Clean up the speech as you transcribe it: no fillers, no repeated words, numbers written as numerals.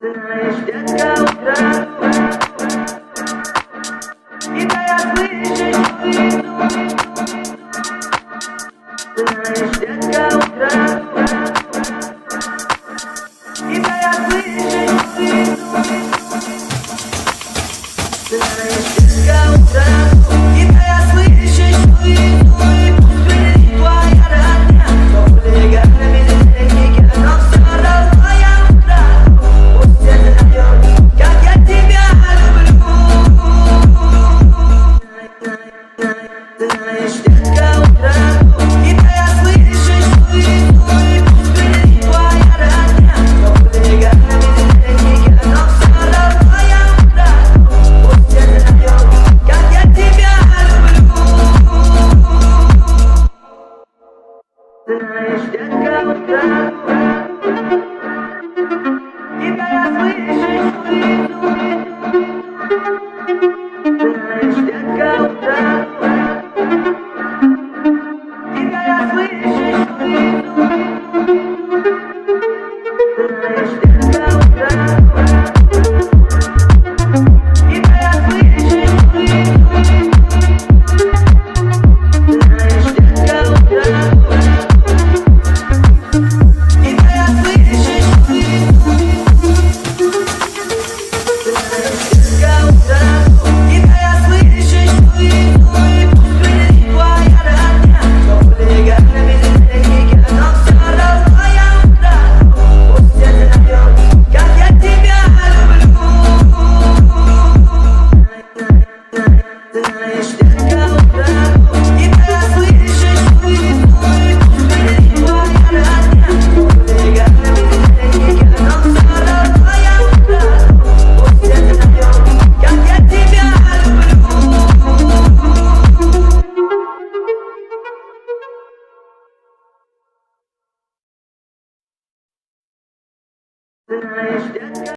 Знаешь, детка, утро, и да я слышу твою иду. Знаешь, детка, утро, и да я слышу твою иду. Знаешь, детка, утро, и да я слышу твою иду. И пусть впереди твоя родня, но хулиган на бездельнике, но все равно я утрату. Пусть все знают, как я тебя люблю. Знаешь, детка, утро, и да я слышу твою иду. И пусть впереди твоя родня, но хулиган на бездельнике, но все равно я утрату. Пусть все знают, как я тебя люблю. Знаешь, детка, утро, и да я слышу твою иду. Знаешь, детка, утро, и да я слышу твою иду. Знаешь, детка, утро, и да я слышу твою иду. Знаешь, детка, утро, и да я слышу твою иду. Знаешь, детка, утро, и да я слышу твою иду. И пусть впереди твоя родня, но хулиган на бездельнике, но все равно я утрату. Пусть все знают, как я тебя люблю. Знаешь, детка, утро, и да я слышу твою иду. И пусть впереди твоя родня, но хулиган на бездельнике, но все равно я утрату. Пусть все знают, как я тебя люблю. Знаешь, детка.